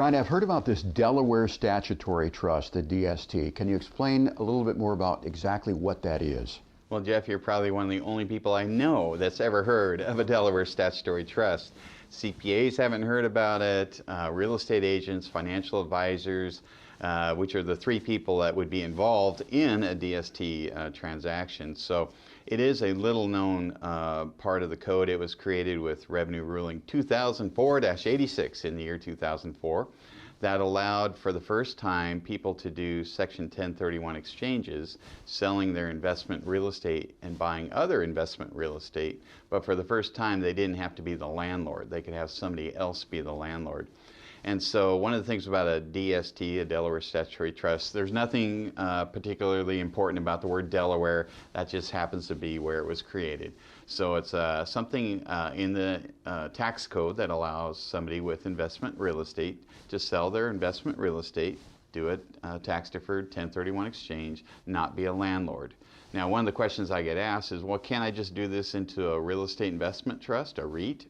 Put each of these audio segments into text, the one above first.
Brian, I've heard about this Delaware Statutory Trust, the DST. Can you explain a little bit more about exactly what that is? Well, Jeff, you're probably one of the only people I know that's ever heard of a Delaware Statutory Trust. CPAs haven't heard about it, real estate agents, financial advisors, which are the three people that would be involved in a DST transaction. So it is a little known part of the code. It was created with Revenue Ruling 2004-86 in the year 2004. That allowed for the first time people to do Section 1031 exchanges, selling their investment real estate and buying other investment real estate. But for the first time, they didn't have to be the landlord. They could have somebody else be the landlord. And so one of the things about a DST, a Delaware Statutory Trust, there's nothing particularly important about the word Delaware. That just happens to be where it was created. So it's something in the tax code that allows somebody with investment real estate to sell their investment real estate, do a tax-deferred 1031 exchange, not be a landlord. Now, one of the questions I get asked is, well, can't I just do this into a real estate investment trust, a REIT?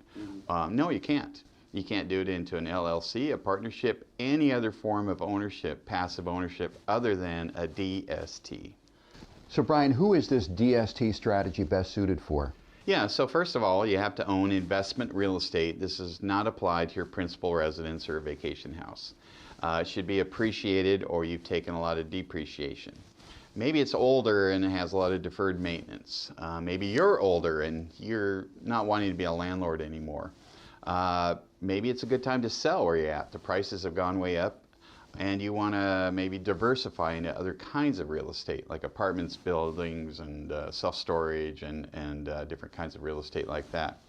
No, you can't. You can't do it into an LLC, a partnership, any other form of ownership, passive ownership, other than a DST. So Brian, who is this DST strategy best suited for? Yeah, so first of all, you have to own investment real estate. This is not applied to your principal residence or vacation house. It should be appreciated or you've taken a lot of depreciation. Maybe it's older and it has a lot of deferred maintenance. Maybe you're older and you're not wanting to be a landlord anymore. Maybe it's a good time to sell where you're at. The prices have gone way up and you want to maybe diversify into other kinds of real estate like apartments, buildings, and self-storage and different kinds of real estate like that.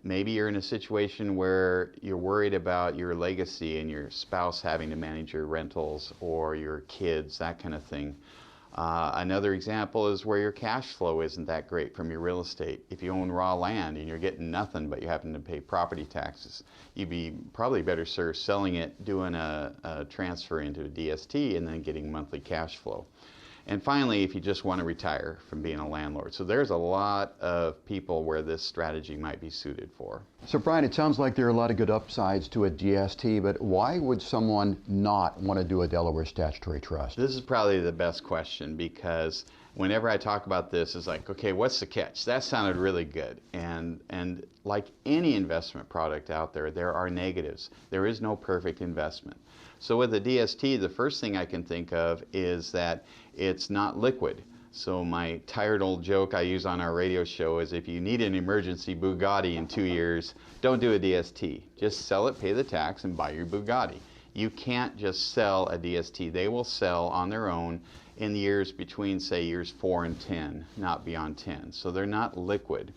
Maybe you're in a situation where you're worried about your legacy and your spouse having to manage your rentals or your kids, that kind of thing. Another example is where your cash flow isn't that great from your real estate. If you own raw land and you're getting nothing but you happen to pay property taxes, you'd be probably better served selling it, doing a transfer into a DST, and then getting monthly cash flow. And finally, if you just want to retire from being a landlord. So there's a lot of people where this strategy might be suited for. So Brian, it sounds like there are a lot of good upsides to a DST, but why would someone not want to do a Delaware Statutory Trust? This is probably the best question because whenever I talk about this, it's like, okay, what's the catch? That sounded really good. And like any investment product out there, there are negatives. There is no perfect investment. So with a DST, the first thing I can think of is that it's not liquid. So my tired old joke I use on our radio show is if you need an emergency Bugatti in 2 years, don't do a DST. Just sell it, pay the tax, and buy your Bugatti. You can't just sell a DST. They will sell on their own in the years between, say, years 4 and 10, not beyond 10. So they're not liquid.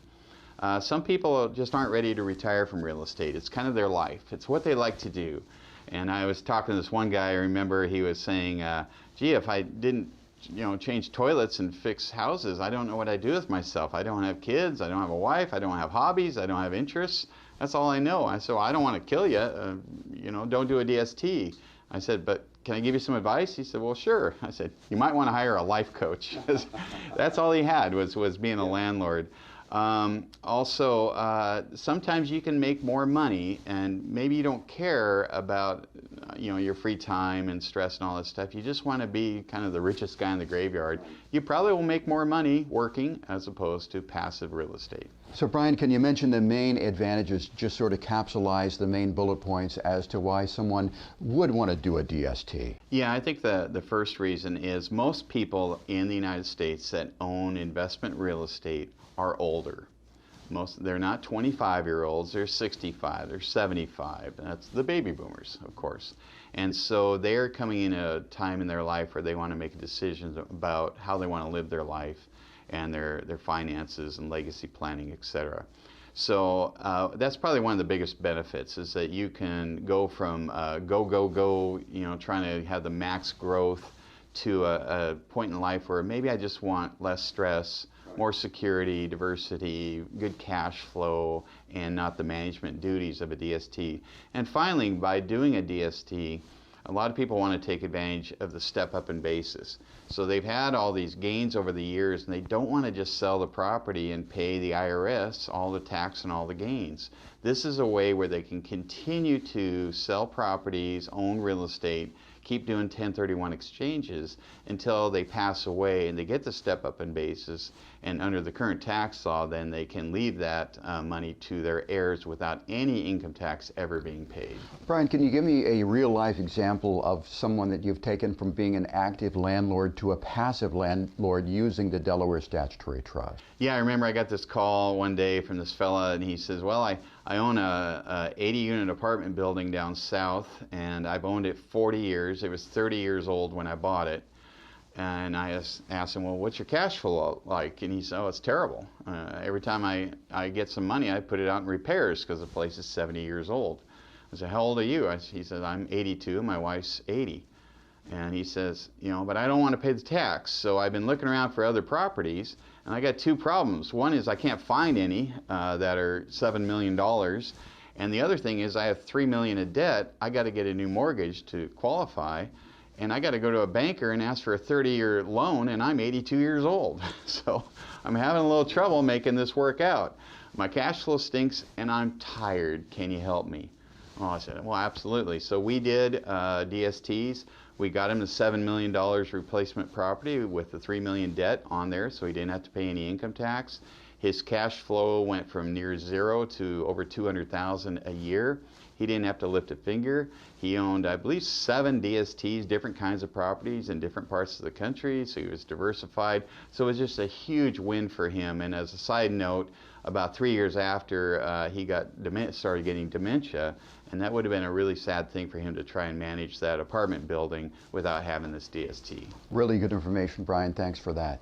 Some people just aren't ready to retire from real estate. It's kind of their life. It's what they like to do. And I was talking to this one guy, I remember he was saying, gee, if I didn't change toilets and fix houses, I don't know what I'd do with myself. I don't have kids, I don't have a wife, I don't have hobbies, I don't have interests. That's all I know. I said, well, I don't want to kill you, don't do a DST. I said, but can I give you some advice? He said, well, sure. I said, you might want to hire a life coach. That's all he had was being a landlord. Also, sometimes you can make more money and maybe you don't care about your free time and stress and all that stuff. You just want to be kind of the richest guy in the graveyard. You probably will make more money working as opposed to passive real estate. So Brian, can you mention the main advantages, just sort of capsulize the main bullet points as to why someone would want to do a DST? Yeah, I think the first reason is most people in the United States that own investment real estate are older. They're not 25-year-olds, they're 65, they're 75. That's the baby boomers, of course. And so they're coming in a time in their life where they want to make decisions about how they want to live their life and their finances and legacy planning, etc. So that's probably one of the biggest benefits is that you can go from go, trying to have the max growth to a point in life where maybe I just want less stress, more security, diversity, good cash flow, and not the management duties of a DST. And finally, by doing a DST, a lot of people want to take advantage of the step up in basis. So they've had all these gains over the years, and they don't want to just sell the property and pay the IRS all the tax and all the gains. This is a way where they can continue to sell properties, own real estate, keep doing 1031 exchanges until they pass away and they get the step up in basis, and under the current tax law then they can leave that money to their heirs without any income tax ever being paid. Brian, can you give me a real life example of someone that you've taken from being an active landlord to a passive landlord using the Delaware Statutory Trust? Yeah, I remember I got this call one day from this fella, and he says, well, I own a 80-unit apartment building down south, and I've owned it 40 years. It was 30 years old when I bought it. And I asked him, well, what's your cash flow like? And he said, oh, it's terrible. Every time I get some money, I put it out in repairs because the place is 70 years old. I said, how old are you? He said, I'm 82, my wife's 80. And he says, you know, but I don't want to pay the tax. So I've been looking around for other properties, and I got two problems. One is I can't find any that are $7 million. And the other thing is I have $3 million in debt. I got to get a new mortgage to qualify. And I got to go to a banker and ask for a 30-year loan, and I'm 82 years old. So I'm having a little trouble making this work out. My cash flow stinks, and I'm tired. Can you help me? Well, I said, well, absolutely. So we did DSTs. We got him the $7 million replacement property with the $3 million debt on there, so he didn't have to pay any income tax. His cash flow went from near zero to over $200,000 a year. He didn't have to lift a finger. He owned, I believe, 7 DSTs, different kinds of properties in different parts of the country, so he was diversified. So it was just a huge win for him. And as a side note, about 3 years after he started getting dementia, and that would have been a really sad thing for him to try and manage that apartment building without having this DST. Really good information, Brian. Thanks for that.